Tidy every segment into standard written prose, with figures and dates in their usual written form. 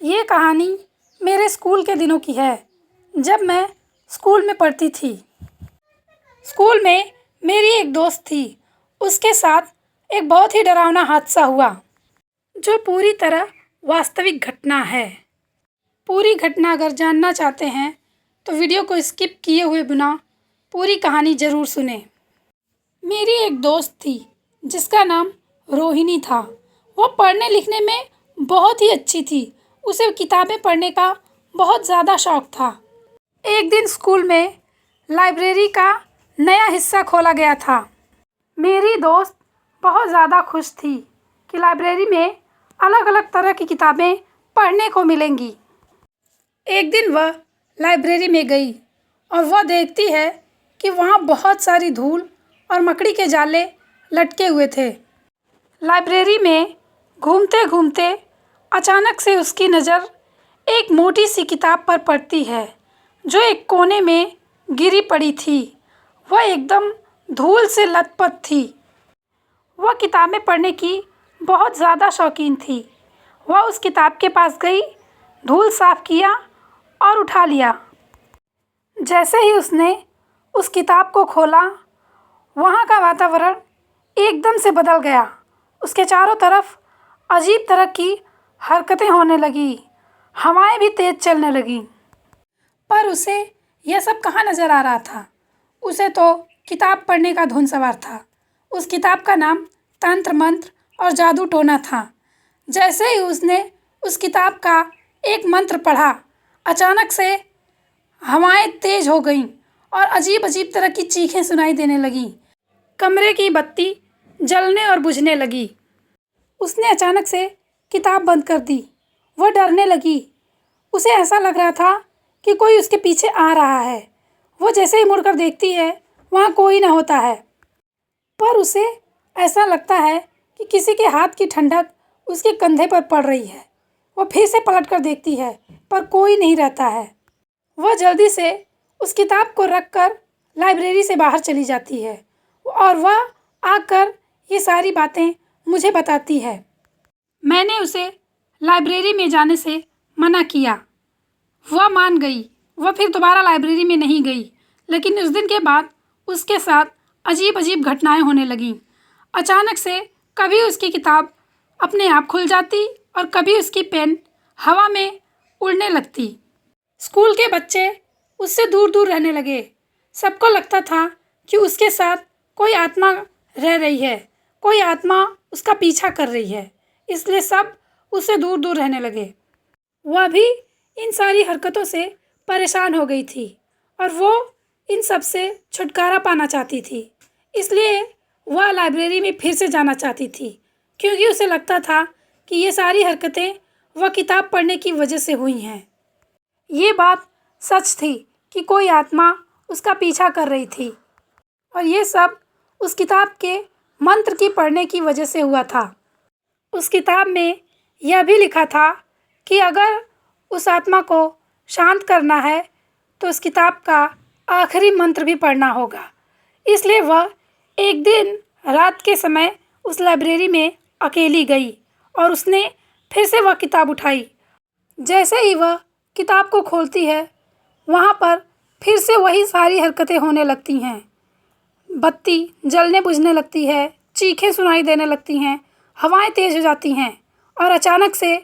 ये कहानी मेरे स्कूल के दिनों की है, जब मैं स्कूल में पढ़ती थी। स्कूल में मेरी एक दोस्त थी। उसके साथ एक बहुत ही डरावना हादसा हुआ, जो पूरी तरह वास्तविक घटना है। पूरी घटना अगर जानना चाहते हैं तो वीडियो को स्किप किए हुए बिना पूरी कहानी ज़रूर सुने। मेरी एक दोस्त थी जिसका नाम रोहिणी था। वो पढ़ने लिखने में बहुत ही अच्छी थी। उसे किताबें पढ़ने का बहुत ज़्यादा शौक़ था। एक दिन स्कूल में लाइब्रेरी का नया हिस्सा खोला गया था। मेरी दोस्त बहुत ज़्यादा खुश थी कि लाइब्रेरी में अलग अलग तरह की किताबें पढ़ने को मिलेंगी। एक दिन वह लाइब्रेरी में गई और वह देखती है कि वहाँ बहुत सारी धूल और मकड़ी के जाले लटके हुए थे। लाइब्रेरी में घूमते घूमते अचानक से उसकी नज़र एक मोटी सी किताब पर पड़ती है, जो एक कोने में गिरी पड़ी थी। वह एकदम धूल से लथपथ थी। वह किताबें पढ़ने की बहुत ज़्यादा शौकीन थी। वह उस किताब के पास गई, धूल साफ किया और उठा लिया। जैसे ही उसने उस किताब को खोला, वहाँ का वातावरण एकदम से बदल गया। उसके चारों तरफ अजीब तरह की हरकतें होने लगी, हवाएं भी तेज चलने लगीं। पर उसे यह सब कहाँ नज़र आ रहा था। उसे तो किताब पढ़ने का धुन सवार था। उस किताब का नाम तंत्र मंत्र और जादू टोना था। जैसे ही उसने उस किताब का एक मंत्र पढ़ा, अचानक से हवाएं तेज हो गईं और अजीब अजीब तरह की चीखें सुनाई देने लगीं। कमरे की बत्ती जलने और बुझने लगी। उसने अचानक से किताब बंद कर दी। वह डरने लगी। उसे ऐसा लग रहा था कि कोई उसके पीछे आ रहा है। वो जैसे ही मुड़कर देखती है, वहाँ कोई न होता है। पर उसे ऐसा लगता है कि किसी के हाथ की ठंडक उसके कंधे पर पड़ रही है। वह फिर से पलटकर देखती है, पर कोई नहीं रहता है। वह जल्दी से उस किताब को रखकर लाइब्रेरी से बाहर चली जाती है और वह आकर ये सारी बातें मुझे बताती है। मैंने उसे लाइब्रेरी में जाने से मना किया। वह मान गई। वह फिर दोबारा लाइब्रेरी में नहीं गई। लेकिन उस दिन के बाद उसके साथ अजीब अजीब घटनाएं होने लगीं। अचानक से कभी उसकी किताब अपने आप खुल जाती और कभी उसकी पेन हवा में उड़ने लगती। स्कूल के बच्चे उससे दूर दूर रहने लगे। सबको लगता था कि उसके साथ कोई आत्मा रह रही है, कोई आत्मा उसका पीछा कर रही है। इसलिए सब उससे दूर दूर रहने लगे। वह भी इन सारी हरकतों से परेशान हो गई थी और वो इन सब से छुटकारा पाना चाहती थी। इसलिए वह लाइब्रेरी में फिर से जाना चाहती थी, क्योंकि उसे लगता था कि ये सारी हरकतें वह किताब पढ़ने की वजह से हुई हैं। ये बात सच थी कि कोई आत्मा उसका पीछा कर रही थी और ये सब उस किताब के मंत्र की पढ़ने की वजह से हुआ था। उस किताब में यह भी लिखा था कि अगर उस आत्मा को शांत करना है तो उस किताब का आखिरी मंत्र भी पढ़ना होगा। इसलिए वह एक दिन रात के समय उस लाइब्रेरी में अकेली गई और उसने फिर से वह किताब उठाई। जैसे ही वह किताब को खोलती है, वहाँ पर फिर से वही सारी हरकतें होने लगती हैं। बत्ती जलने बुझने लगती है, चीखें सुनाई देने लगती हैं, हवाएं तेज हो जाती हैं और अचानक से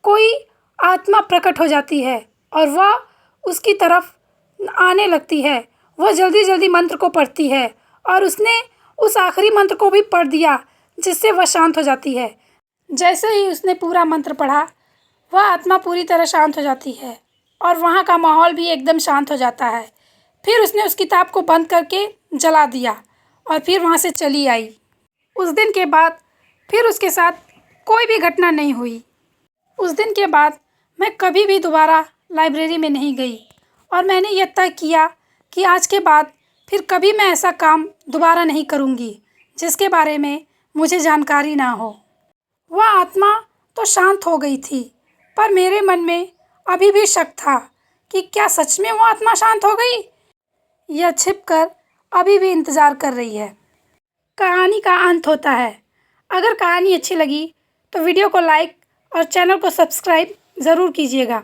कोई आत्मा प्रकट हो जाती है और वह उसकी तरफ आने लगती है। वह जल्दी जल्दी मंत्र को पढ़ती है और उसने उस आखिरी मंत्र को भी पढ़ दिया, जिससे वह शांत हो जाती है। जैसे ही उसने पूरा मंत्र पढ़ा, वह आत्मा पूरी तरह शांत हो जाती है और वहाँ का माहौल भी एकदम शांत हो जाता है। फिर उसने उस किताब को बंद करके जला दिया और फिर वहाँ से चली आई। उस दिन के बाद फिर उसके साथ कोई भी घटना नहीं हुई। उस दिन के बाद मैं कभी भी दोबारा लाइब्रेरी में नहीं गई और मैंने यह तय किया कि आज के बाद फिर कभी मैं ऐसा काम दोबारा नहीं करूँगी जिसके बारे में मुझे जानकारी ना हो। वह आत्मा तो शांत हो गई थी, पर मेरे मन में अभी भी शक था कि क्या सच में वो आत्मा शांत हो गई। यह छिपकर अभी भी इंतज़ार कर रही है। कहानी का अंत होता है। अगर कहानी अच्छी लगी तो वीडियो को लाइक और चैनल को सब्सक्राइब ज़रूर कीजिएगा।